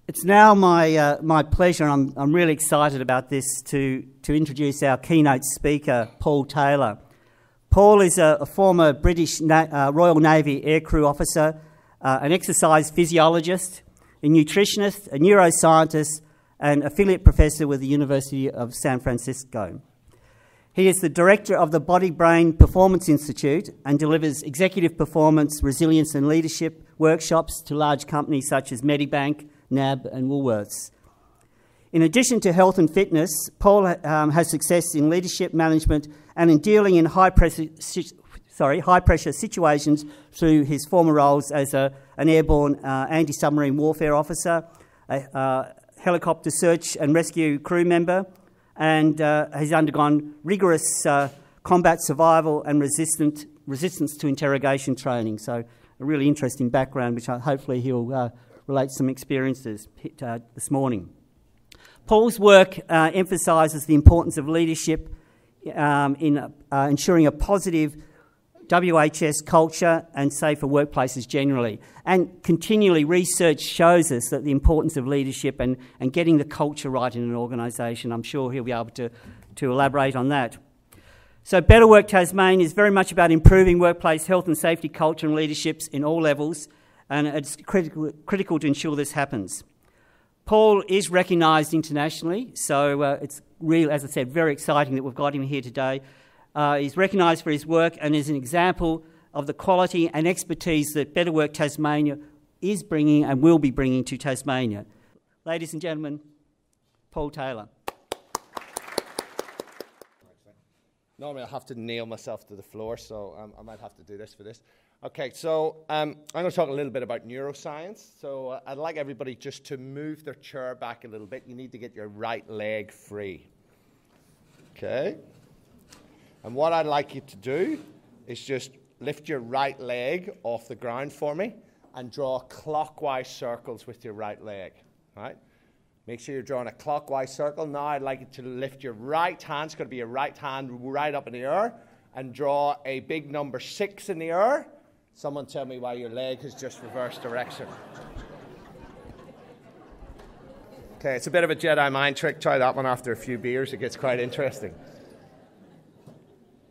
It's now my pleasure, and I'm really excited about this, to introduce our keynote speaker, Paul Taylor. Paul is a former British Royal Navy aircrew officer, an exercise physiologist, a nutritionist, a neuroscientist, and affiliate professor with the University of San Francisco. He is the director of the Body Brain Performance Institute and delivers executive performance, resilience and leadership workshops to large companies such as Medibank, NAB and Woolworths. In addition to health and fitness, Paul has success in leadership management and in dealing in high-pressure situations through his former roles as an airborne anti-submarine warfare officer, a helicopter search and rescue crew member, and has undergone rigorous combat survival and resistance to interrogation training. So a really interesting background, which hopefully he'll relate some experiences this morning. Paul's work emphasises the importance of leadership in ensuring a positive WHS culture and safer workplaces generally. And continually, research shows us that the importance of leadership and getting the culture right in an organisation. I'm sure he'll be able to elaborate on that. So Better Work Tasmania is very much about improving workplace health and safety culture and leaderships in all levels, and it's critical to ensure this happens. Paul is recognised internationally, so it's really, as I said, very exciting that we've got him here today. He's recognised for his work and is an example of the quality and expertise that Better Work Tasmania is bringing and will be bringing to Tasmania. Ladies and gentlemen, Paul Taylor. Normally I have to nail myself to the floor, so I might have to do this for this. Okay, so I'm going to talk a little bit about neuroscience. So I'd like everybody just to move their chair back a little bit. You need to get your right leg free. Okay. And what I'd like you to do is just lift your right leg off the ground for me and draw clockwise circles with your right leg. All right? Make sure you're drawing a clockwise circle. Now I'd like you to lift your right hand. It's going to be your right hand right up in the air, and draw a big number 6 in the air. Someone tell me why your leg has just reversed direction. Okay, it's a bit of a Jedi mind trick. Try that one after a few beers. It gets quite interesting.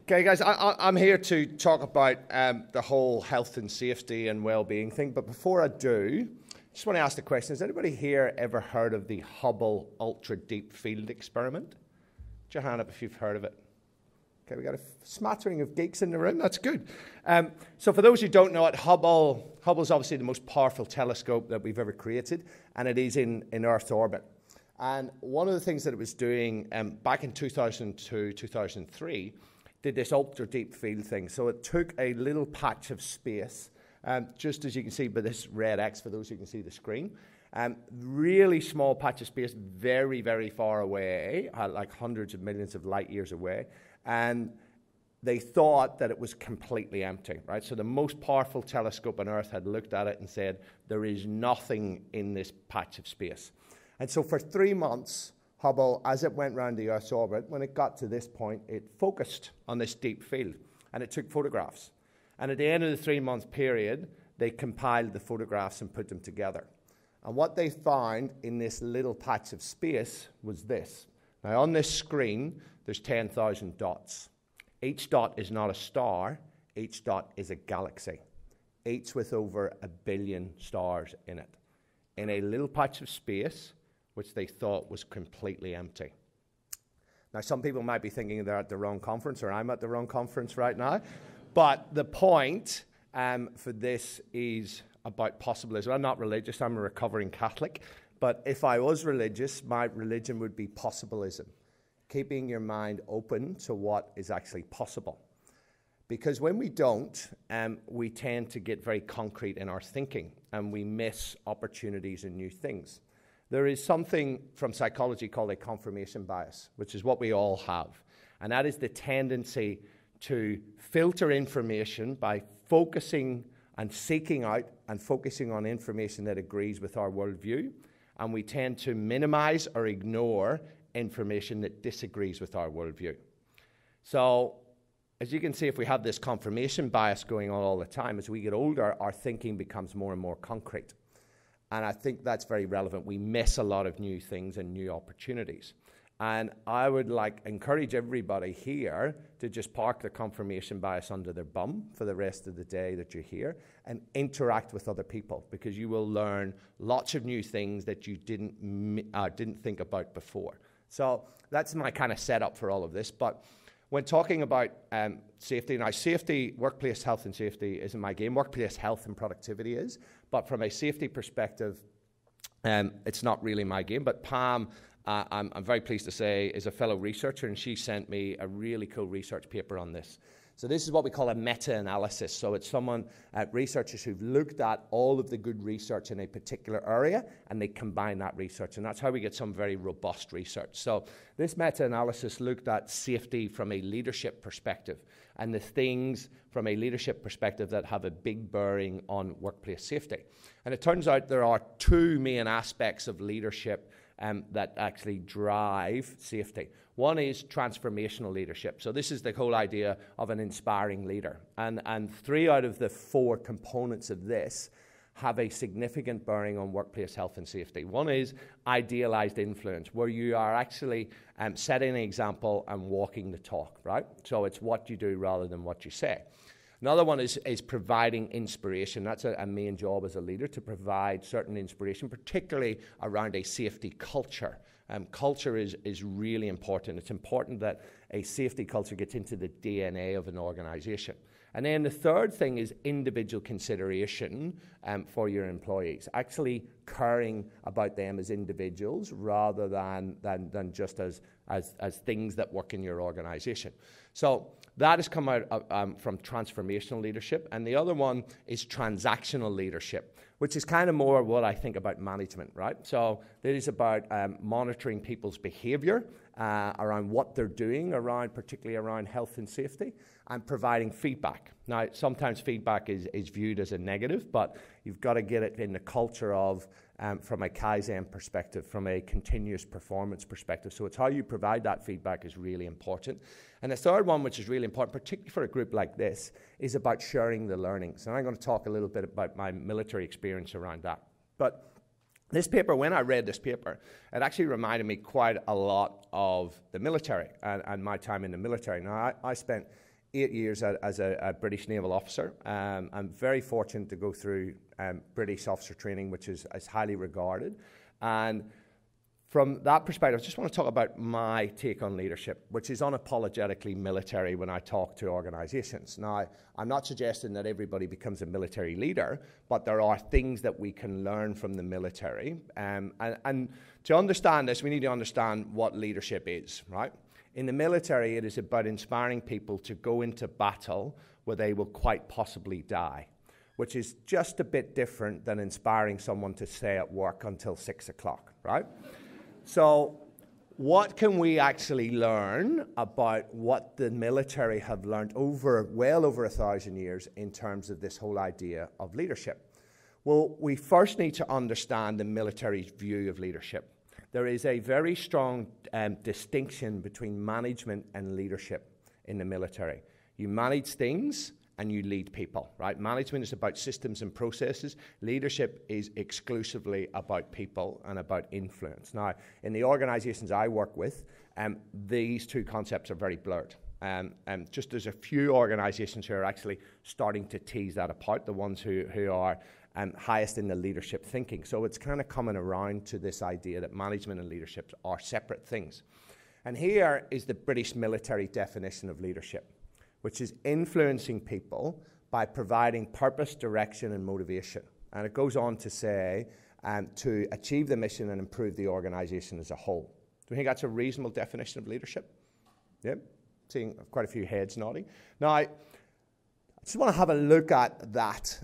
Okay, guys, I'm here to talk about the whole health and safety and well-being thing. But before I do, I just want to ask the question, has anybody here ever heard of the Hubble Ultra Deep Field Experiment? Put your hand up if you've heard of it. Okay, we got a smattering of geeks in the room. That's good. So for those who don't know it, Hubble's obviously the most powerful telescope that we've ever created, and it is in Earth orbit. And one of the things that it was doing back in 2002, 2003, did this ultra deep field thing. So it took a little patch of space, just as you can see by this red X, for those who can see the screen. Really small patch of space, very, very far away, like hundreds of millions of light years away. And they thought that it was completely empty, right? So the most powerful telescope on Earth had looked at it and said, there is nothing in this patch of space. And so for 3 months, Hubble, as it went around the Earth's orbit, when it got to this point, it focused on this deep field, and it took photographs. And at the end of the 3-month period, they compiled the photographs and put them together. And what they found in this little patch of space was this. Now, on this screen, there's 10,000 dots. Each dot is not a star. Each dot is a galaxy, each with over 1 billion stars in it, in a little patch of space which they thought was completely empty. Now, some people might be thinking they're at the wrong conference, or I'm at the wrong conference right now. But the point for this is about possibilism. I'm not religious. I'm a recovering Catholic. But if I was religious, my religion would be possibilism, keeping your mind open to what is actually possible. Because when we don't, we tend to get very concrete in our thinking, and we miss opportunities and new things. There is something from psychology called a confirmation bias, which is what we all have. And that is the tendency to filter information by focusing and seeking out and focusing on information that agrees with our worldview. And we tend to minimize or ignore information that disagrees with our worldview. So, as you can see, if we have this confirmation bias going on all the time, as we get older, our thinking becomes more and more concrete. And I think that's very relevant. We miss a lot of new things and new opportunities. And I would encourage everybody here to just park the confirmation bias under their bum for the rest of the day that you're here and interact with other people, because you will learn lots of new things that you didn't think about before. So that's my kind of setup for all of this. But when talking about safety, now safety, workplace health and safety isn't my game. Workplace health and productivity is. But from a safety perspective, it's not really my game. But Pam, I'm very pleased to say, is a fellow researcher, and she sent me a really cool research paper on this. So this is what we call a meta-analysis. So it's researchers who've looked at all of the good research in a particular area, and they combine that research, and that's how we get some very robust research. So this meta-analysis looked at safety from a leadership perspective, and the things from a leadership perspective that have a big bearing on workplace safety. And it turns out there are two main aspects of leadership that actually drive safety. One is transformational leadership. So this is the whole idea of an inspiring leader. And 3 out of the 4 components of this have a significant bearing on workplace health and safety. One is idealized influence, where you are actually setting an example and walking the talk, right? So it's what you do rather than what you say. Another one is providing inspiration. That's a main job as a leader, to provide certain inspiration, particularly around a safety culture. Culture is really important. It's important that a safety culture gets into the DNA of an organization. And then the third thing is individual consideration for your employees, actually caring about them as individuals rather than just as things that work in your organization. So that has come out from transformational leadership. And the other one is transactional leadership, which is kind of more what I think about management, right? So it is about monitoring people's behavior around what they're doing, particularly around health and safety, and providing feedback. Now, sometimes feedback is viewed as a negative, but you've got to get it in the culture of, from a Kaizen perspective, from a continuous performance perspective. So it's how you provide that feedback is really important. And the third one, which is really important, particularly for a group like this, is about sharing the learnings. And I'm going to talk a little bit about my military experience around that. But this paper, when I read this paper, it actually reminded me quite a lot of the military and my time in the military. Now, I spent 8 years as a British naval officer. I'm very fortunate to go through British officer training, which is highly regarded. And from that perspective, I just want to talk about my take on leadership, which is unapologetically military when I talk to organizations. Now, I'm not suggesting that everybody becomes a military leader, but there are things that we can learn from the military. And to understand this, we need to understand what leadership is, right? In the military, it is about inspiring people to go into battle where they will quite possibly die, which is just a bit different than inspiring someone to stay at work until 6 o'clock, right? So what can we actually learn about what the military have learned well over 1,000 years in terms of this whole idea of leadership? Well, we first need to understand the military's view of leadership. There is a very strong distinction between management and leadership in the military. You manage things and you lead people, right? Management is about systems and processes. Leadership is exclusively about people and about influence. Now, in the organizations I work with, these two concepts are very blurred. Just there's a few organizations who are actually starting to tease that apart, the ones who are highest in the leadership thinking. So it's kind of coming around to this idea that management and leadership are separate things. And here is the British military definition of leadership, which is influencing people by providing purpose, direction, and motivation. And it goes on to say, to achieve the mission and improve the organization as a whole. Do you think that's a reasonable definition of leadership? Yep. Seeing quite a few heads nodding. Now, I just want to have a look at that,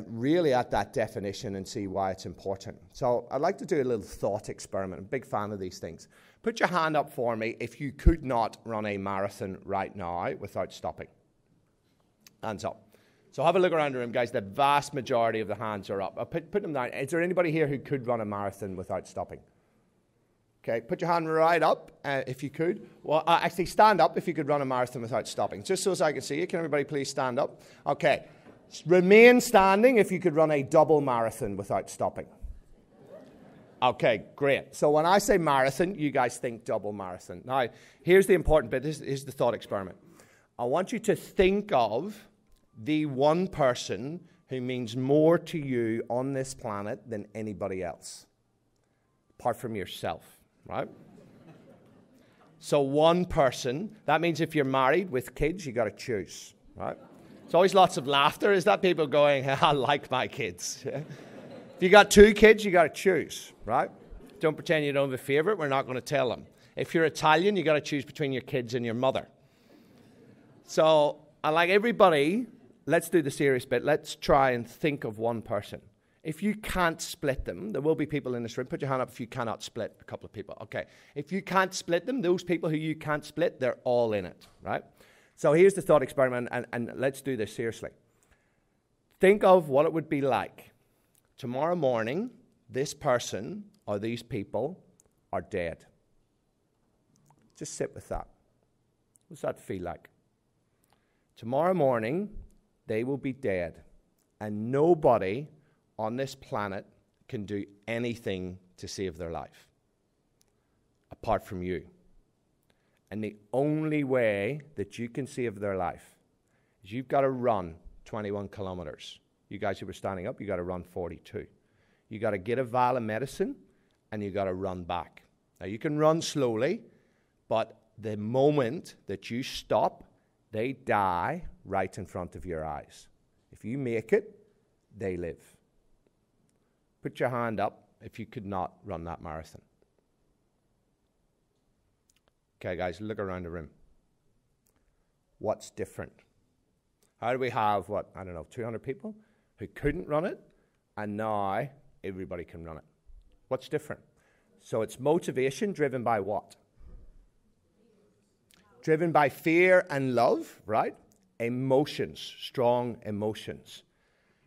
really at that definition and see why it's important. So I'd like to do a little thought experiment. I'm a big fan of these things. Put your hand up for me if you could not run a marathon right now without stopping. Hands up. So have a look around the room, guys. The vast majority of the hands are up. I'll put them down. Is there anybody here who could run a marathon without stopping? Okay, put your hand right up if you could. Well, actually, stand up if you could run a marathon without stopping. Just so as I can see you. Can everybody please stand up? Okay. Remain standing if you could run a double marathon without stopping. Okay, great. So when I say marathon, you guys think double marathon. Now, here's the important bit. This is the thought experiment. I want you to think of the one person who means more to you on this planet than anybody else, apart from yourself, right? So one person, that means if you're married with kids, you got to choose, right? It's always lots of laughter. Is that people going, I like my kids? Yeah? If you got 2 kids, you got to choose, right? Don't pretend you don't have a favorite. We're not going to tell them. If you're Italian, you got to choose between your kids and your mother. So I like everybody, let's do the serious bit. Let's try and think of one person. If you can't split them, there will be people in this room. Put your hand up if you cannot split a couple of people. Okay. If you can't split them, those people who you can't split, they're all in it, right? So here's the thought experiment, and let's do this seriously. Think of what it would be like. Tomorrow morning, this person or these people are dead. Just sit with that. What's that feel like? Tomorrow morning, they will be dead, and nobody on this planet can do anything to save their life, apart from you. And the only way that you can save their life is you've got to run 21 kilometers. You guys who were standing up, you got to run 42. You got to get a vial of medicine, and you got to run back. Now, you can run slowly, but the moment that you stop, they die right in front of your eyes. If you make it, they live. Put your hand up if you could not run that marathon. Okay, guys, look around the room. What's different? How do we have, 200 people who couldn't run it, and now everybody can run it? What's different? So it's motivation driven by what? Driven by fear and love, right? Emotions, strong emotions.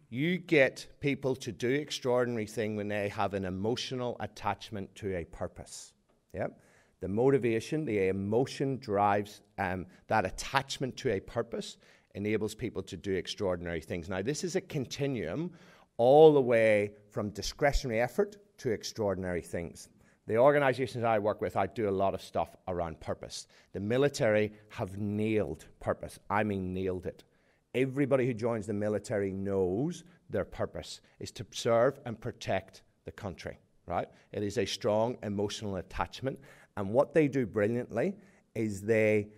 You get people to do extraordinary things when they have an emotional attachment to a purpose. Yep. The motivation, the emotion drives that attachment to a purpose, enables people to do extraordinary things. Now, this is a continuum all the way from discretionary effort to extraordinary things. The organizations I work with, I do a lot of stuff around purpose. The military have nailed purpose. I mean, nailed it. Everybody who joins the military knows their purpose is to serve and protect the country, right? It is a strong emotional attachment. And what they do brilliantly is they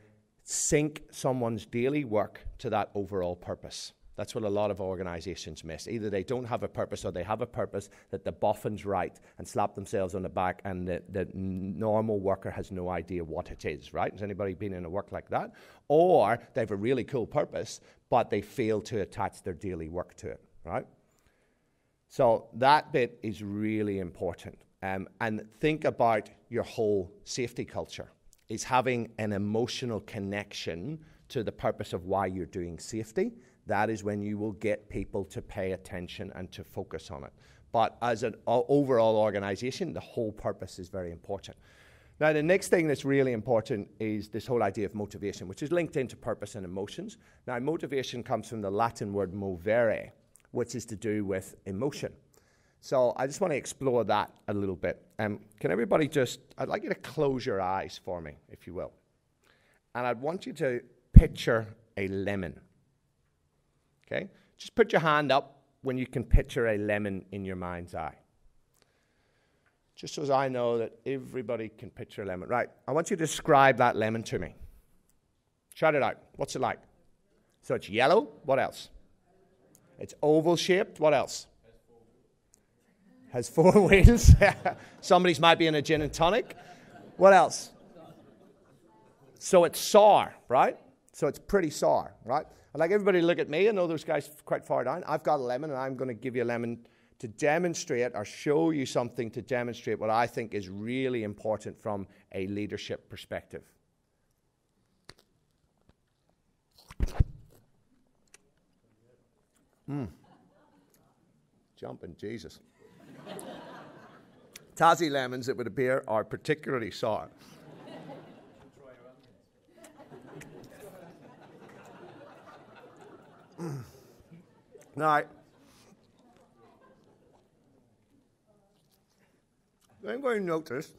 sync someone's daily work to that overall purpose. That's what a lot of organizations miss. Either they don't have a purpose, or they have a purpose that the boffins write and slap themselves on the back, and the normal worker has no idea what it is, right? Has anybody been in a work like that? Or they have a really cool purpose, but they fail to attach their daily work to it, right? So that bit is really important. And think about your whole safety culture. Is having an emotional connection to the purpose of why you're doing safety. That is when you will get people to pay attention and to focus on it. But as an overall organization, the whole purpose is very important. Now, the next thing that's really important is this whole idea of motivation, which is linked into purpose and emotions. Now, motivation comes from the Latin word movere, which is to do with emotion. So I just want to explore that a little bit. Can everybody I'd like you to close your eyes for me, if you will. And I'd want you to picture a lemon. Okay? Just put your hand up when you can picture a lemon in your mind's eye. Just so as I know that everybody can picture a lemon. Right, I want you to describe that lemon to me. Shout it out. What's it like? So it's yellow. What else? It's oval shaped. What else? Has 4 wheels. Somebody's might be in a gin and tonic. What else? So it's sour, right? So it's pretty sour, right? I'd like everybody to look at me. I know those guys quite far down. I've got a lemon, and I'm going to give you a lemon to demonstrate or show you something to demonstrate what I think is really important from a leadership perspective. Jumping Jesus. Tassie lemons, it would appear, are particularly sour. Now, anybody notice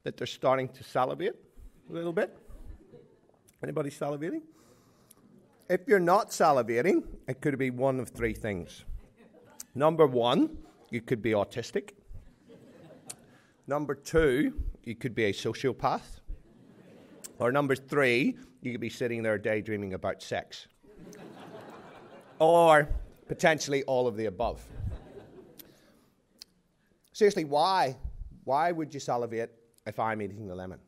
that they're starting to salivate a little bit? Anybody salivating? If you're not salivating, it could be one of three things. Number one, you could be autistic. Number two, you could be a sociopath. Or number three, you could be sitting there daydreaming about sex. Or potentially all of the above. Seriously, why? Why would you salivate if I'm eating the lemon?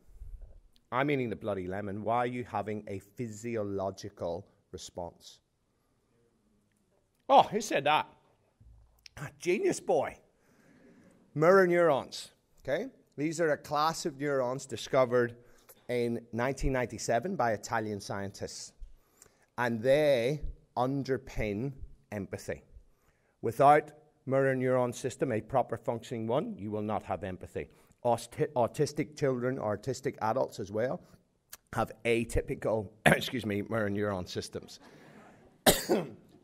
I'm eating the bloody lemon. Why are you having a physiological response? Oh, who said that? Genius boy. Mirror neurons. Okay? These are a class of neurons discovered in 1997 by Italian scientists. And they underpin empathy. Without mirror neuron system, a proper functioning one, you will not have empathy. Autistic children, autistic adults as well, have atypical, mirror neuron systems.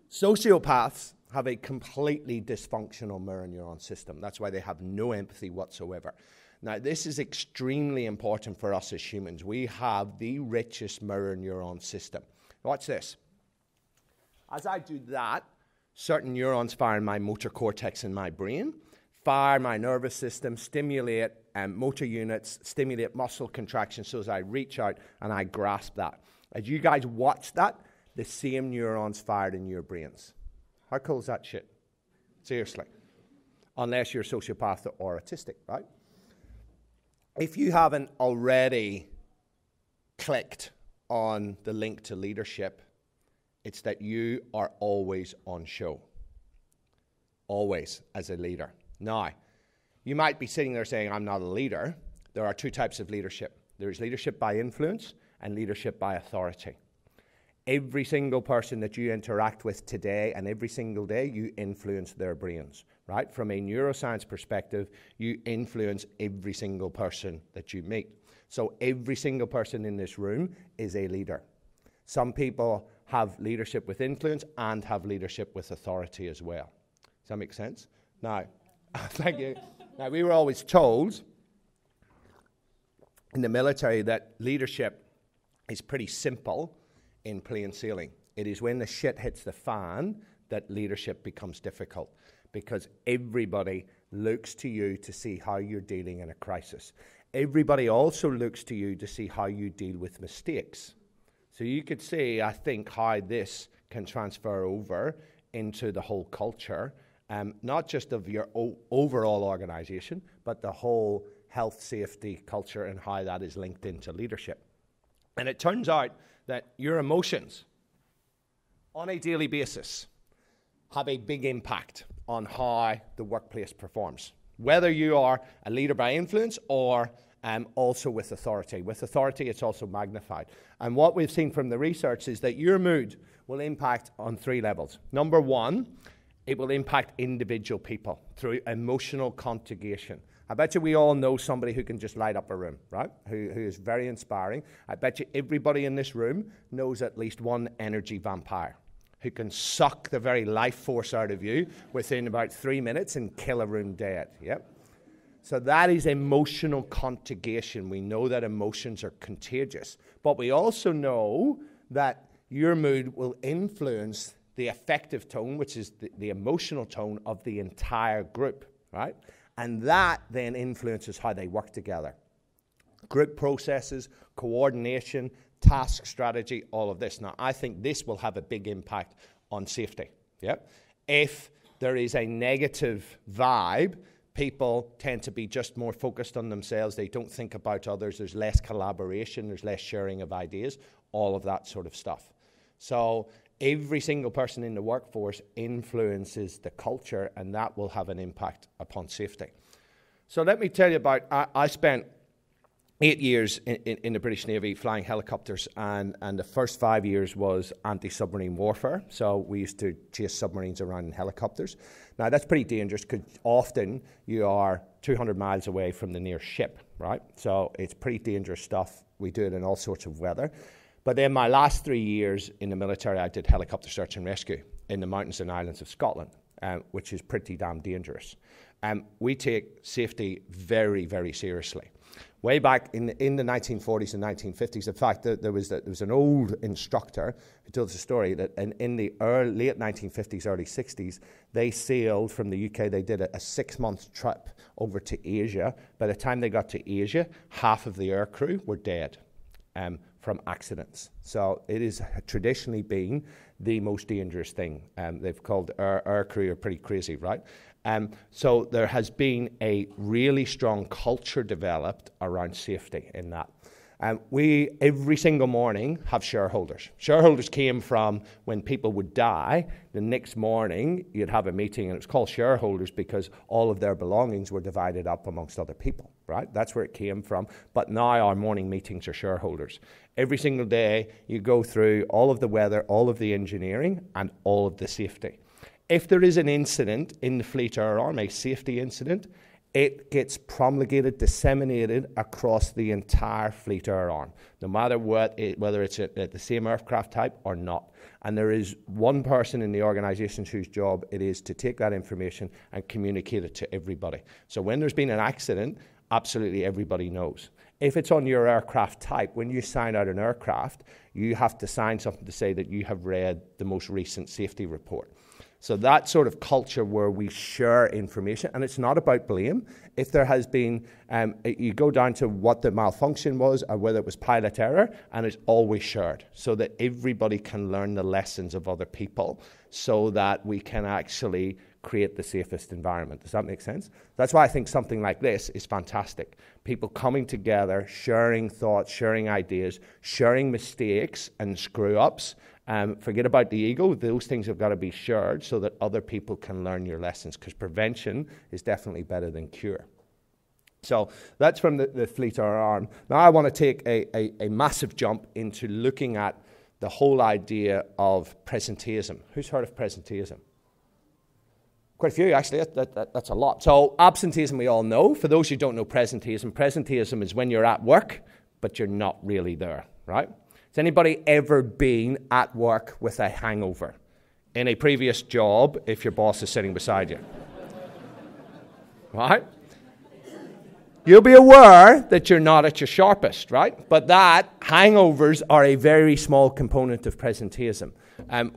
Sociopaths have a completely dysfunctional mirror neuron system. That's why they have no empathy whatsoever. Now, this is extremely important for us as humans. We have the richest mirror neuron system. Watch this. As I do that, certain neurons fire in my motor cortex in my brain, fire my nervous system, stimulate motor units, stimulate muscle contraction, so as I reach out and I grasp that. As you guys watch that, the same neurons fired in your brains. How cool is that shit? Seriously. Unless you're a sociopath or autistic, right? If you haven't already clicked on the link to leadership, it's that you are always on show. Always as a leader. Now, you might be sitting there saying, I'm not a leader. There are two types of leadership. There's leadership by influence and leadership by authority. Every single person that you interact with today and every single day, you influence their brains, right? From a neuroscience perspective, you influence every single person that you meet. So every single person in this room is a leader. Some people have leadership with influence and have leadership with authority as well. Does that make sense? Now, thank you. Now, we were always told in the military that leadership is pretty simple in plain sailing. It is when the shit hits the fan that leadership becomes difficult, because everybody looks to you to see how you're dealing in a crisis. Everybody also looks to you to see how you deal with mistakes. So you could see, I think, how this can transfer over into the whole culture, not just of your overall organization, but the whole health, safety, culture, and how that is linked into leadership. And it turns out that your emotions on a daily basis have a big impact on how the workplace performs, whether you are a leader by influence or also with authority. With authority, it's also magnified. And what we've seen from the research is that your mood will impact on three levels. Number one, it will impact individual people through emotional contagion. I bet you we all know somebody who can just light up a room, right? Who is very inspiring. I bet you everybody in this room knows at least one energy vampire who can suck the very life force out of you within about 3 minutes and kill a room dead. Yep. So that is emotional contagion. We know that emotions are contagious. But we also know that your mood will influence the affective tone, which is the emotional tone of the entire group, right? And that then influences how they work together. Group processes, coordination, task strategy, all of this. Now, I think this will have a big impact on safety. Yep. If there is a negative vibe, people tend to be just more focused on themselves. They don't think about others. There's less collaboration. There's less sharing of ideas, all of that sort of stuff. So every single person in the workforce influences the culture, and that will have an impact upon safety. So let me tell you about, I spent 8 years in the British Navy flying helicopters, and the first 5 years was anti-submarine warfare. So we used to chase submarines around in helicopters. Now that's pretty dangerous because often you are 200 miles away from the nearest ship, right? So it's pretty dangerous stuff. We do it in all sorts of weather. But then my last 3 years in the military, I did helicopter search and rescue in the mountains and islands of Scotland. which is pretty damn dangerous. We take safety very, very seriously. Way back in the 1940s and 1950s, in fact, there was an old instructor who told us a story that in the late 1950s, early 60s, they sailed from the UK. They did a 6-month trip over to Asia. By the time they got to Asia, half of the air crew were dead from accidents. So it has traditionally been the most dangerous thing. They've called air crew are pretty crazy, right? So there has been a really strong culture developed around safety in that. We, every single morning, have shareholders. Shareholders came from when people would die. The next morning, you'd have a meeting, and it was called shareholders because all of their belongings were divided up amongst other people, right? That's where it came from. But now our morning meetings are shareholders. Every single day, you go through all of the weather, all of the engineering, and all of the safety. If there is an incident in the Fleet Air Arm, a safety incident, it gets promulgated, disseminated across the entire Fleet Air Arm, no matter whether it's at the same aircraft type or not. And there is one person in the organisation whose job it is to take that information and communicate it to everybody. So when there's been an accident, absolutely everybody knows. If it's on your aircraft type, when you sign out an aircraft, you have to sign something to say that you have read the most recent safety report. So that sort of culture where we share information, and it's not about blame. If there has been, you go down to what the malfunction was or whether it was pilot error, and it's always shared so that everybody can learn the lessons of other people so that we can actually create the safest environment. Does that make sense? That's why I think something like this is fantastic. People coming together, sharing thoughts, sharing ideas, sharing mistakes and screw-ups. Forget about the ego. Those things have got to be shared so that other people can learn your lessons, because prevention is definitely better than cure. So that's from the Fleet Air Arm. Now I want to take a massive jump into looking at the whole idea of presenteeism. Who's heard of presenteeism? Quite a few, actually. That's a lot. So absenteeism we all know. For those who don't know presenteeism is when you're at work, but you're not really there, right? Has anybody ever been at work with a hangover in a previous job if your boss is sitting beside you? Right? You'll be aware that you're not at your sharpest, right? But that hangovers are a very small component of presenteeism.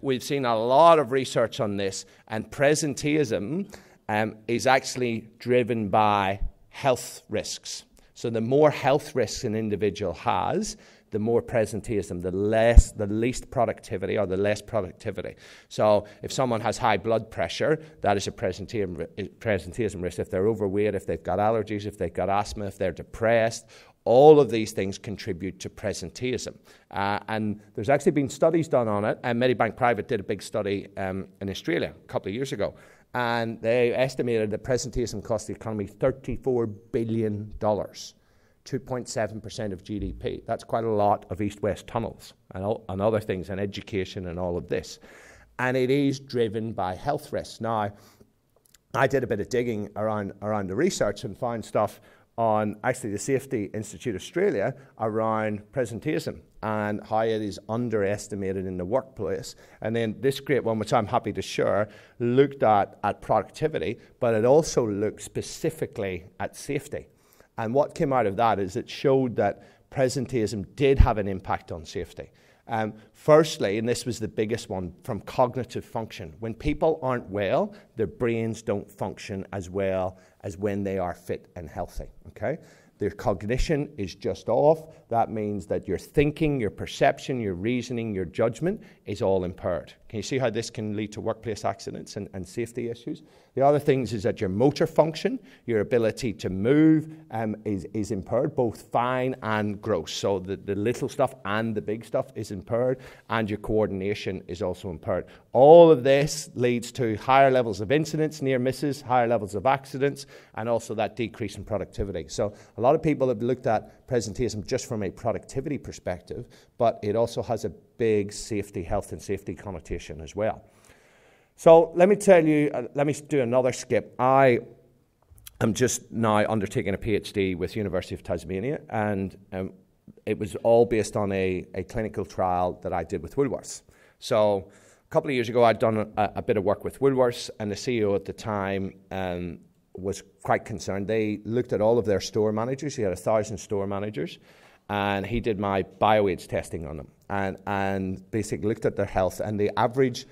We've seen a lot of research on this, and presenteeism is actually driven by health risks. So the more health risks an individual has, the more presenteeism, the least productivity or the less productivity. So if someone has high blood pressure, that is a presenteeism risk. If they're overweight, if they've got allergies, if they've got asthma, if they're depressed, all of these things contribute to presenteeism. And there's actually been studies done on it. And Medibank Private did a big study in Australia a couple of years ago. And they estimated that presenteeism cost the economy $34 billion. 2.7% of GDP. That's quite a lot of east-west tunnels and other things, and education and all of this. And it is driven by health risks. Now, I did a bit of digging around the research and found stuff on actually the Safety Institute Australia around presenteeism and how it is underestimated in the workplace. And then this great one, which I'm happy to share, looked at productivity, but it also looked specifically at safety. And what came out of that is it showed that presenteeism did have an impact on safety. Firstly, and this was the biggest one, from cognitive function. When people aren't well, their brains don't function as well as when they are fit and healthy, okay? Their cognition is just off. That means that your thinking, your perception, your reasoning, your judgment is all impaired. Can you see how this can lead to workplace accidents and safety issues? The other things is that your motor function, your ability to move is impaired, both fine and gross. So the little stuff and the big stuff is impaired, and your coordination is also impaired. All of this leads to higher levels of incidents, near misses, higher levels of accidents, and also that decrease in productivity. So a lot of people have looked at presenteeism just from a productivity perspective, but it also has a big safety, health and safety connotation as well. So let me tell you, let me do another skip. I am just now undertaking a PhD with University of Tasmania, and it was all based on a clinical trial that I did with Woolworths. So couple of years ago, I'd done a bit of work with Woolworths, and the CEO at the time was quite concerned. They looked at all of their store managers. He had 1,000 store managers, and he did my bioaids testing on them, and basically looked at their health. And the average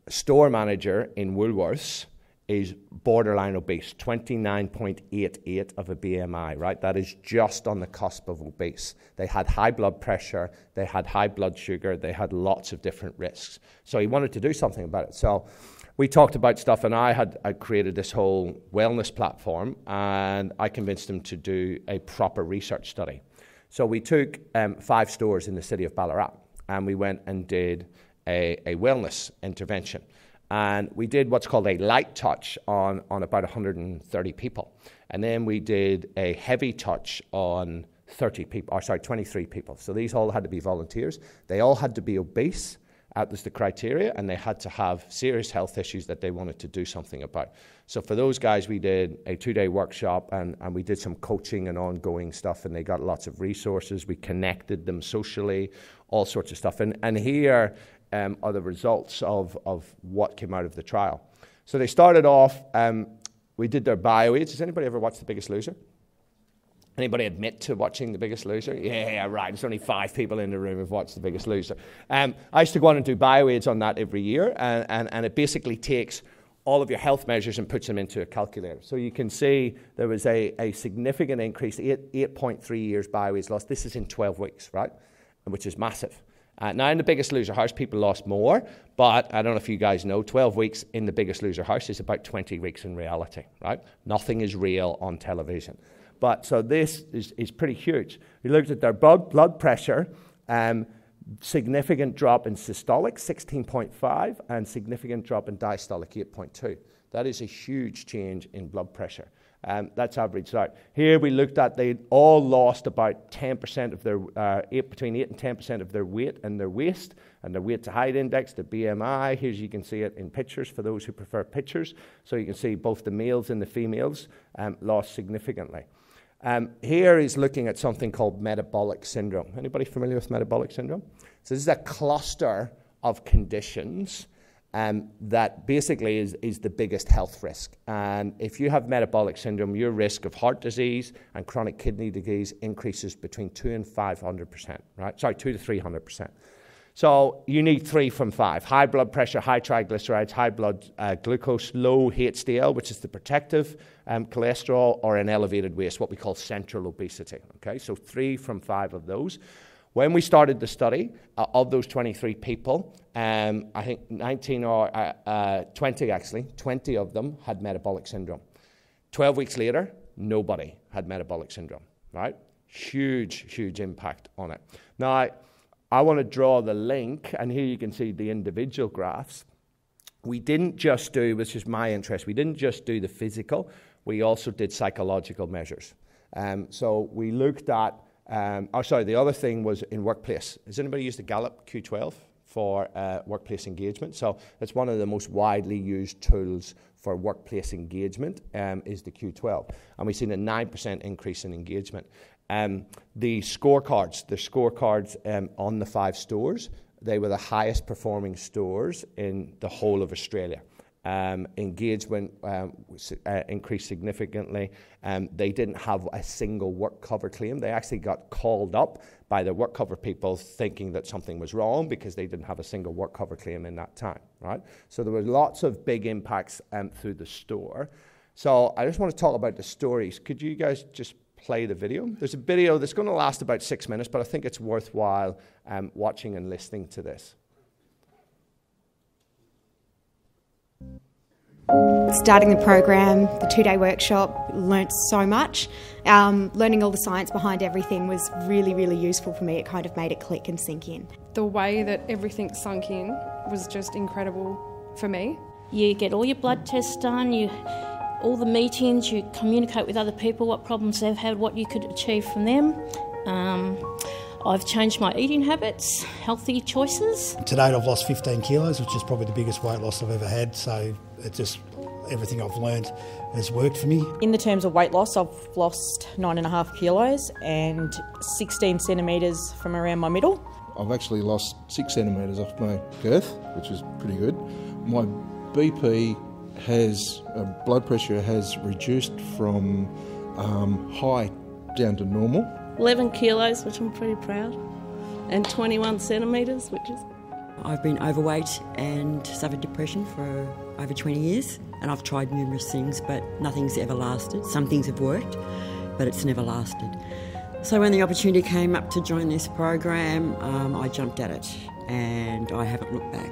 store manager in Woolworths is borderline obese, 29.88 of a BMI, right? That is just on the cusp of obese. They had high blood pressure, they had high blood sugar, they had lots of different risks. So he wanted to do something about it. So we talked about stuff, and I created this whole wellness platform, and I convinced him to do a proper research study. So we took 5 stores in the city of Ballarat, and we went and did a wellness intervention. And we did what's called a light touch on about 130 people. And then we did a heavy touch on 23 people. So these all had to be volunteers. They all had to be obese. That was the criteria. And they had to have serious health issues that they wanted to do something about. So for those guys, we did a 2-day workshop, and we did some coaching and ongoing stuff. And they got lots of resources. We connected them socially, all sorts of stuff. And here are the results of what came out of the trial. So they started off, we did their bioaids. Has anybody ever watched The Biggest Loser? Anybody admit to watching The Biggest Loser? Yeah, right. There's only 5 people in the room who've watched The Biggest Loser. I used to go on and do bioaids on that every year, and it basically takes all of your health measures and puts them into a calculator. So you can see there was a significant increase, 8.3 years bioaids lost. This is in 12 weeks, right? Which is massive. Now, in The Biggest Loser house, people lost more, but I don't know if you guys know, 12 weeks in The Biggest Loser house is about 20 weeks in reality, right? Nothing is real on television. But so this is pretty huge. We looked at their blood pressure, significant drop in systolic, 16.5, and significant drop in diastolic, 8.2. That is a huge change in blood pressure. That's averaged out. Here we looked at, they all lost about 10% of their, between 8 and 10% of their weight and their waist, and their weight to height index, the BMI. Here you can see it in pictures for those who prefer pictures. So you can see both the males and the females lost significantly. Here is looking at something called metabolic syndrome. Anybody familiar with metabolic syndrome? So this is a cluster of conditions that basically is the biggest health risk. And if you have metabolic syndrome, your risk of heart disease and chronic kidney disease increases between 200 and 500%, right? Sorry, 200 to 300%. So you need 3 from 5. High blood pressure, high triglycerides, high blood glucose, low HDL, which is the protective cholesterol, or an elevated waist, what we call central obesity. Okay, so 3 from 5 of those. When we started the study, of those 23 people, I think 19 or 20 actually, 20 of them had metabolic syndrome. 12 weeks later, nobody had metabolic syndrome, right? Huge, huge impact on it. Now, I want to draw the link, and here you can see the individual graphs. We didn't just do, which is my interest, we didn't just do the physical, we also did psychological measures. So we looked at, the other thing was in workplace. Has anybody used the Gallup Q12 for workplace engagement? So it's one of the most widely used tools for workplace engagement, is the Q12. And we've seen a 9% increase in engagement. The scorecards on the 5 stores, they were the highest performing stores in the whole of Australia. Engagement increased significantly. They didn't have a single work cover claim. They actually got called up by the work cover people thinking that something was wrong because they didn't have a single work cover claim in that time, right? So there were lots of big impacts through the store. So I just want to talk about the stories. Could you guys just play the video? There's a video that's going to last about 6 minutes, but I think it's worthwhile watching and listening to this. Starting the program, the 2-day workshop, learnt so much. Learning all the science behind everything was really, really useful for me. It kind of made it click and sink in. The way that everything sunk in was just incredible for me. You get all your blood tests done, all the meetings, you communicate with other people, what problems they've had, what you could achieve from them. I've changed my eating habits, healthy choices. To date I've lost 15 kilos, which is probably the biggest weight loss I've ever had, so it just, everything I've learned has worked for me. In the terms of weight loss, I've lost 9.5 kilos and 16 centimetres from around my middle. I've actually lost 6 centimetres off my girth, which is pretty good. My BP blood pressure has reduced from high down to normal. 11 kilos, which I'm pretty proud, and 21 centimetres, which is... I've been overweight and suffered depression for over 20 years, and I've tried numerous things, but nothing's ever lasted. Some things have worked, but it's never lasted. So when the opportunity came up to join this program, I jumped at it, and I haven't looked back.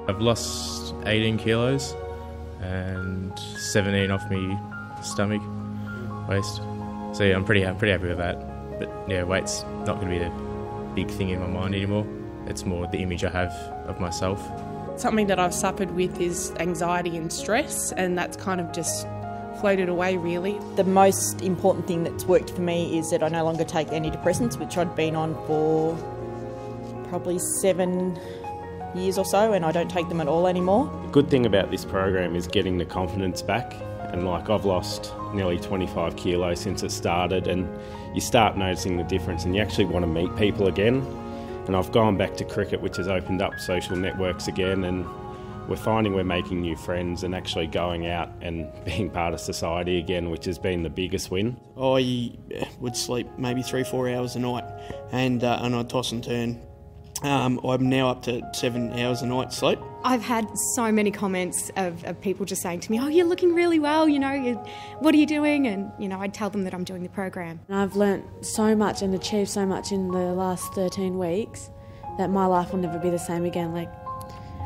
I've lost 18 kilos and 17 off me stomach, waist. So yeah, I'm pretty happy with that. But yeah, weight's not going to be a big thing in my mind anymore. It's more the image I have of myself. Something that I've suffered with is anxiety and stress, and that's kind of just floated away really. The most important thing that's worked for me is that I no longer take antidepressants, which I'd been on for probably 7 years or so, and I don't take them at all anymore. The good thing about this program is getting the confidence back, and I've lost nearly 25 kilos since it started, and you start noticing the difference and you actually want to meet people again. And I've gone back to cricket, which has opened up social networks again, and we're finding we're making new friends and actually going out and being part of society again, which has been the biggest win. I would sleep maybe 3-4 hours a night, and I'd toss and turn. I'm now up to 7 hours a night sleep. I've had so many comments of people just saying to me, oh, you're looking really well, what are you doing? And, I'd tell them that I'm doing the program. I've learnt so much and achieved so much in the last 13 weeks that my life will never be the same again.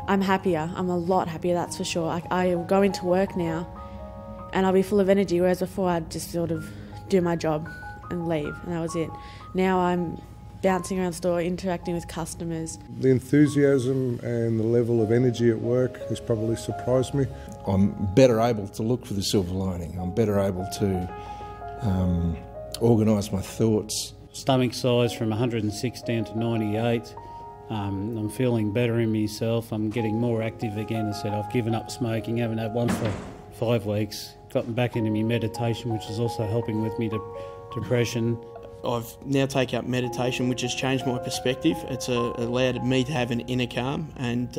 I'm happier. I'm a lot happier, that's for sure. I will go into work now and I'll be full of energy, whereas before I'd just sort of do my job and leave, and that was it. Now I'm bouncing around the store, interacting with customers. The enthusiasm and the level of energy at work has probably surprised me. I'm better able to look for the silver lining. I'm better able to organise my thoughts. Stomach size from 106 down to 98. I'm feeling better in myself. I'm getting more active again. As I said, I've given up smoking, haven't had one for 5 weeks. Gotten back into my meditation, which is also helping with me depression. I've now taken up meditation, which has changed my perspective. It's allowed me to have an inner calm and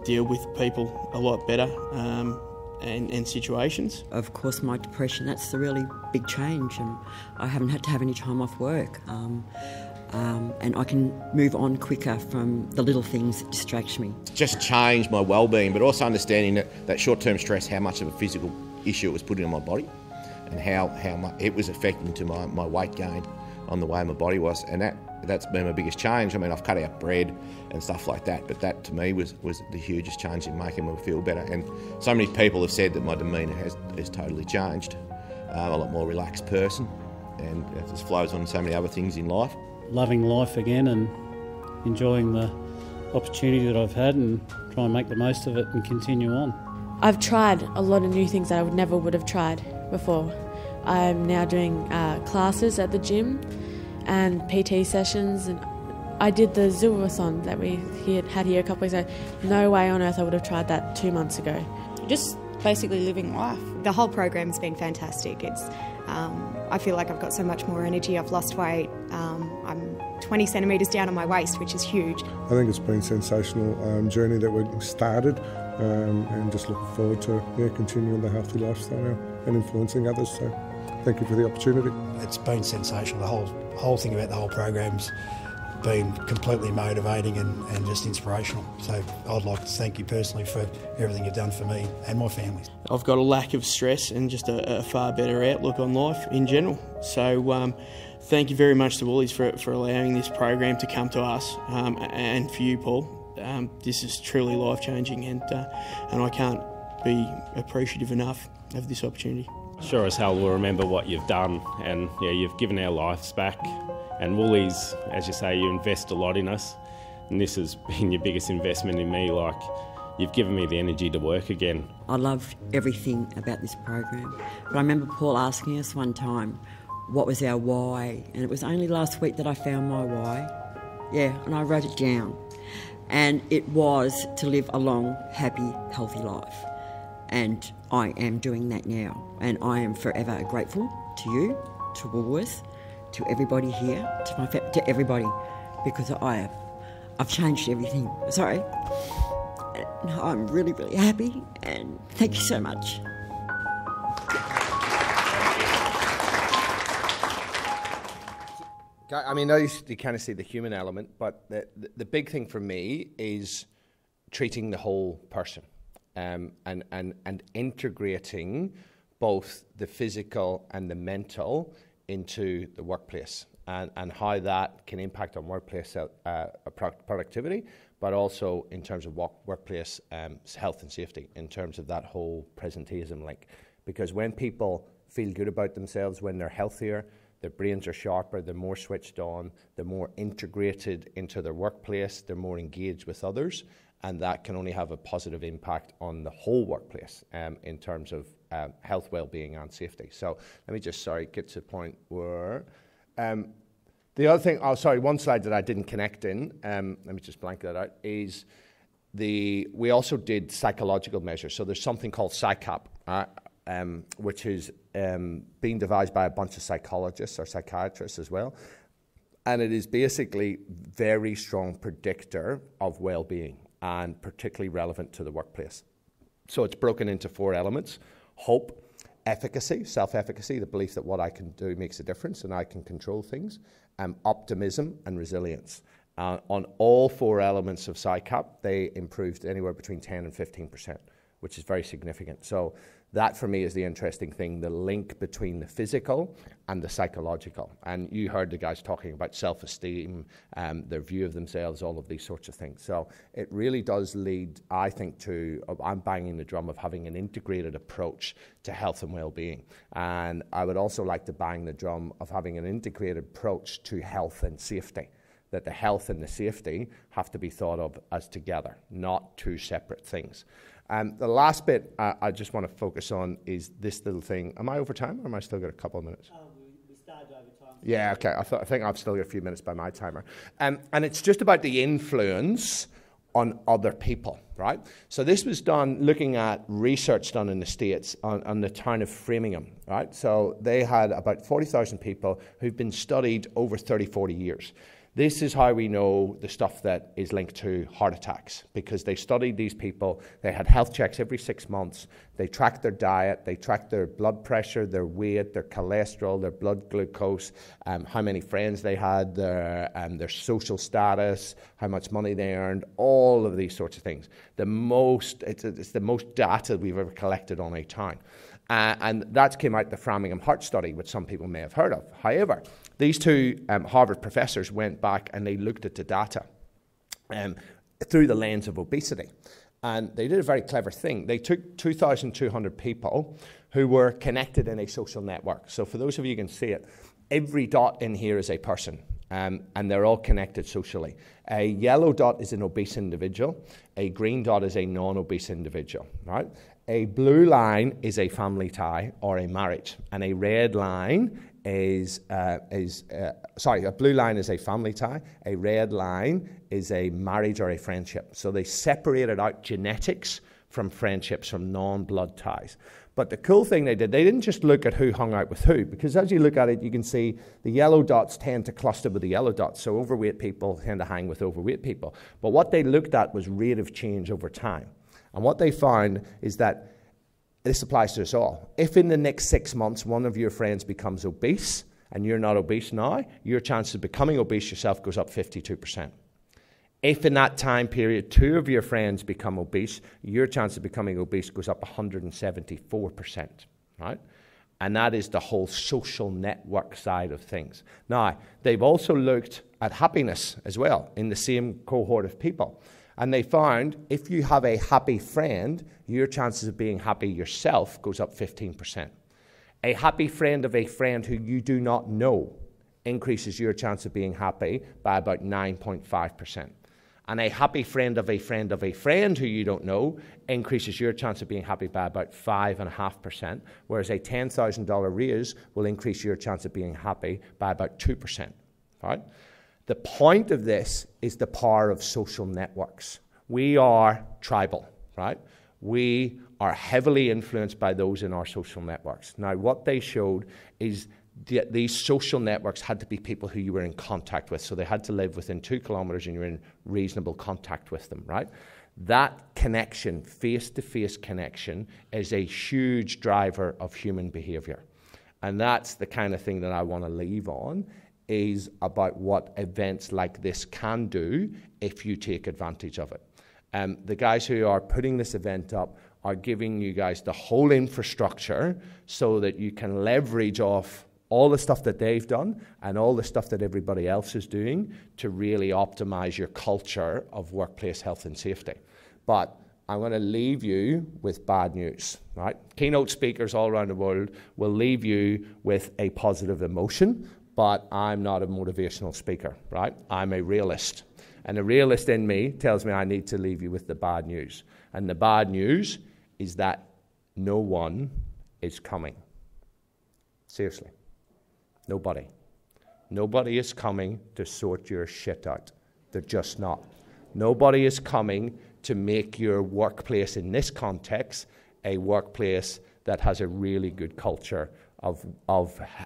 deal with people a lot better and situations. Of course, my depression, that's the really big change, and I haven't had to have any time off work. And I can move on quicker from the little things that distract me. Just changed my well-being, but also understanding that short-term stress, how much of a physical issue it was putting on my body, and how much it was affecting to my weight gain on the way my body was, and that's been my biggest change. I mean, I've cut out bread and stuff like that, but that to me was the hugest change in making me feel better. And so many people have said that my demeanour has totally changed. A lot more relaxed person, and it just flows on so many other things in life. Loving life again and enjoying the opportunity that I've had, and try and make the most of it and continue on. I've tried a lot of new things that I never would have tried before. I'm now doing classes at the gym and PT sessions, and I did the Zooathon that we had here a couple of weeks ago. No way on earth I would have tried that 2 months ago. Just basically living life. The whole program's been fantastic. I feel like I've got so much more energy. I've lost weight. I'm 20 centimetres down on my waist, which is huge. I think it's been a sensational journey that we've started, and just looking forward to continuing the healthy lifestyle now and influencing others. So thank you for the opportunity. It's been sensational. The whole thing about the whole program's been completely motivating and just inspirational. So I'd like to thank you personally for everything you've done for me and my family. I've got a lack of stress and just a far better outlook on life in general. So thank you very much to Woolies for allowing this program to come to us, and for you, Paul. This is truly life-changing, and I can't be appreciative enough of this opportunity. Sure as hell we'll remember what you've done, and you've given our lives back. And Woolies, as you say, you invest a lot in us, and this has been your biggest investment in me. You've given me the energy to work again. I loved everything about this program, but I remember Paul asking us one time what was our why, and it was only last week that I found my why. Yeah, and I wrote it down, and it was to live a long, happy, healthy life, and I am doing that now, and I am forever grateful to you, to Woolworths, to everybody here, to everybody, because I I've changed everything. Sorry. And I'm really, really happy, and thank you so much. I mean, now you kind of see the human element, but the big thing for me is treating the whole person and integrating both the physical and the mental into the workplace, and how that can impact on workplace productivity, but also in terms of workplace health and safety, in terms of that whole presenteeism link. Because when people feel good about themselves, when they're healthier, their brains are sharper, they're more switched on, they're more integrated into their workplace, they're more engaged with others, and that can only have a positive impact on the whole workplace in terms of health, well-being and safety. So let me just, get to the point where... the other thing, one slide that I didn't connect in, let me just blank that out, is we also did psychological measures. So there's something called PsyCap, which is being devised by a bunch of psychologists or psychiatrists as well. And it is basically very strong predictor of well-being and particularly relevant to the workplace. So it's broken into 4 elements: hope, efficacy, self-efficacy, the belief that what I can do makes a difference and I can control things, optimism and resilience. On all 4 elements of PsyCap, they improved anywhere between 10 and 15%, which is very significant. So that for me is the interesting thing, the link between the physical and the psychological. And you heard the guys talking about self-esteem, their view of themselves, all of these sorts of things. So it really does lead, I think, to, I'm banging the drum of having an integrated approach to health and well-being. And I would also like to bang the drum of having an integrated approach to health and safety, that the health and the safety have to be thought of as together, not 2 separate things. The last bit I just want to focus on is this little thing. Am I over time, or am I still got a couple of minutes? We started over time. Yeah, okay. I think I've still got a few minutes by my timer. And it's just about the influence on other people, right? So this was done looking at research done in the States on the town of Framingham, right? So they had about 40,000 people who've been studied over 30, 40 years. This is how we know the stuff that is linked to heart attacks, because they studied these people. They had health checks every 6 months. They tracked their diet. They tracked their blood pressure, their weight, their cholesterol, their blood glucose, how many friends they had, their social status, how much money they earned, all of these sorts of things. It's the most data we've ever collected on a town. And that came out the Framingham Heart Study, which some people may have heard of. However, these 2 Harvard professors went back and they looked at the data through the lens of obesity. And they did a very clever thing. They took 2,200 people who were connected in a social network. So for those of you who can see it, every dot in here is a person, and they're all connected socially. A yellow dot is an obese individual. A green dot is a non-obese individual, right? A blue line is a family tie or a marriage, and a red line a blue line is a family tie, a red line is a marriage or a friendship. So they separated out genetics from friendships, from non-blood ties. But the cool thing they didn't just look at who hung out with who, because as you look at it, you can see the yellow dots tend to cluster with the yellow dots, so overweight people tend to hang with overweight people. But what they looked at was rate of change over time. And what they found is that this applies to us all. If in the next 6 months one of your friends becomes obese and you're not obese now, your chance of becoming obese yourself goes up 52%. If in that time period 2 of your friends become obese, your chance of becoming obese goes up 174%, right? And that is the whole social network side of things. Now, they've also looked at happiness as well in the same cohort of people. And they found if you have a happy friend, your chances of being happy yourself goes up 15%. A happy friend of a friend who you do not know increases your chance of being happy by about 9.5%. And a happy friend of a friend of a friend who you don't know increases your chance of being happy by about 5.5%, whereas a $10,000 raise will increase your chance of being happy by about 2%, right? The point of this is the power of social networks. We are tribal, right? We are heavily influenced by those in our social networks. Now, what they showed is these social networks had to be people who you were in contact with. So they had to live within 2 kilometres and you're in reasonable contact with them, right? That connection, face-to-face connection, is a huge driver of human behaviour. And that's the kind of thing that I want to leave on, is about what events like this can do if you take advantage of it. The guys who are putting this event up are giving you guys the whole infrastructure so that you can leverage off all the stuff that they've done and all the stuff that everybody else is doing to really optimize your culture of workplace health and safety. But I'm going to leave you with bad news, right? Keynote speakers all around the world will leave you with a positive emotion, but I'm not a motivational speaker, right? I'm a realist. And the realist in me tells me I need to leave you with the bad news. And the bad news is that no one is coming. Seriously. Nobody. Nobody is coming to sort your shit out. They're just not. Nobody is coming to make your workplace in this context a workplace that has a really good culture of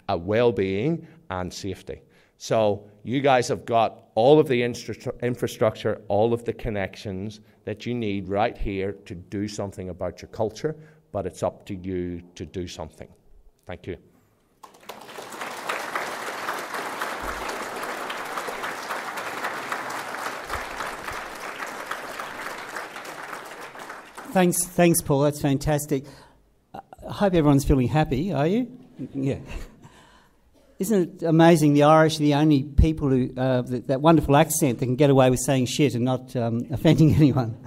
well-being and safety. So you guys have got all of the infrastructure, all of the connections that you need right here to do something about your culture, but it's up to you to do something. Thank you. Thanks, Paul. That's fantastic. I hope everyone's feeling happy. Are you? Yeah. Isn't it amazing? The Irish are the only people who that wonderful accent that can get away with saying shit and not offending anyone.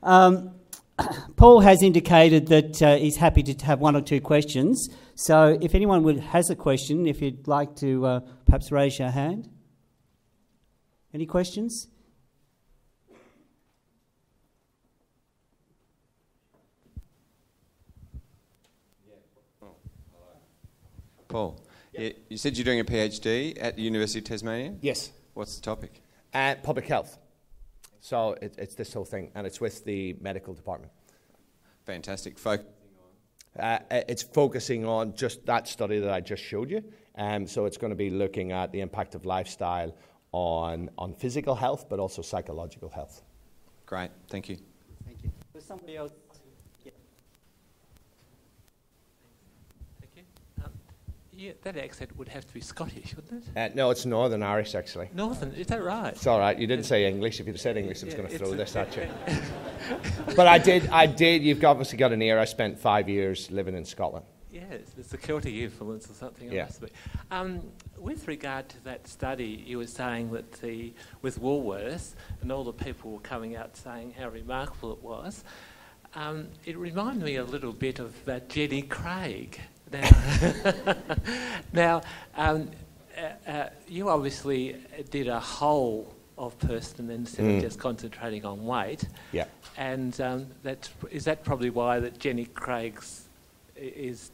Paul has indicated that he's happy to have 1 or 2 questions. So, if anyone has a question, if you'd like to perhaps raise your hand. Any questions? Paul, you said you're doing a PhD at the University of Tasmania? Yes. What's the topic? Public health. So it's this whole thing, and it's with the medical department. Fantastic. It's focusing on just that study that I just showed you. So it's going to be looking at the impact of lifestyle on physical health, but also psychological health. Great. Thank you. Thank you. Was somebody else? Yeah, that accent would have to be Scottish, wouldn't it? No, it's Northern Irish, actually. Northern, is that right? It's all right. You didn't say English. If you'd said English, I was going to throw this at you. But I did. You've obviously got an ear. I spent 5 years living in Scotland. Yes, the security influence or something. Yeah. With regard to that study, you were saying that with Woolworths and all the people were coming out saying how remarkable it was. It reminded me a little bit of that Jenny Craig. Now, you obviously did a whole of person instead of just concentrating on weight. Yeah. And is that probably why that Jenny Craig's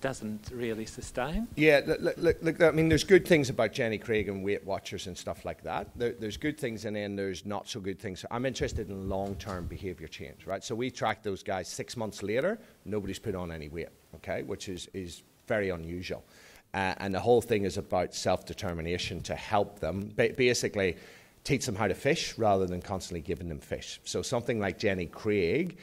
doesn't really sustain? Yeah, look, I mean, there's good things about Jenny Craig and Weight Watchers and stuff like that. There's good things, and then there's not so good things. I'm interested in long-term behaviour change, right? So we tracked those guys 6 months later. Nobody's put on any weight, okay, which is very unusual. And the whole thing is about self-determination to help them, basically teach them how to fish rather than constantly giving them fish. So something like Jenny Craig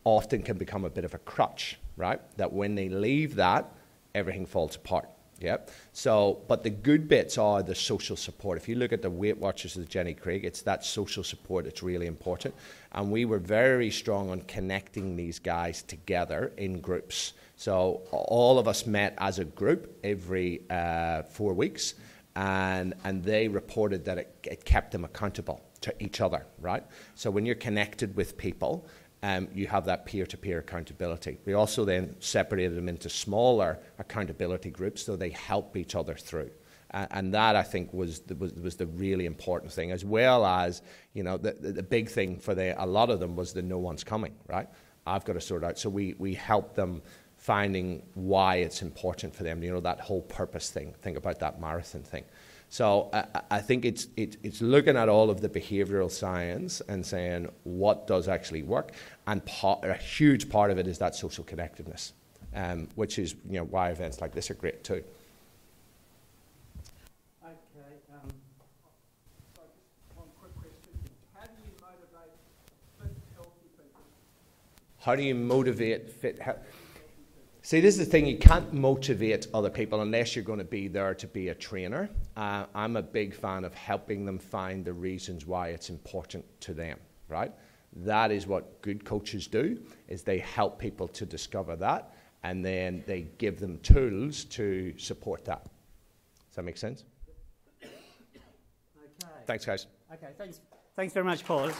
often can become a bit of a crutch, right? That when they leave that, everything falls apart. Yeah. So, but the good bits are the social support. If you look at the Weight Watchers of Jenny Craig, it's that social support that's really important. And we were very strong on connecting these guys together in groups. So all of us met as a group every 4 weeks, and they reported that it kept them accountable to each other, right? So when you're connected with people, you have that peer-to-peer accountability. We also then separated them into smaller accountability groups so they help each other through. And that, I think, was the really important thing, as well as, you know, the big thing for a lot of them was the no one's coming, right? I've got to sort out. So we helped them finding why it's important for them, you know, that whole purpose thing. Think about that marathon thing. So I think it's looking at all of the behavioural science and saying what does actually work, and a huge part of it is that social connectiveness, which is, you know, why events like this are great too. How do you motivate fit? See, this is the thing, you can't motivate other people unless you're going to be there to be a trainer. I'm a big fan of helping them find the reasons why it's important to them, right? That is what good coaches do, is they help people to discover that, and then they give them tools to support that. Does that make sense? Okay. Thanks, guys. Okay, thanks very much, Paul.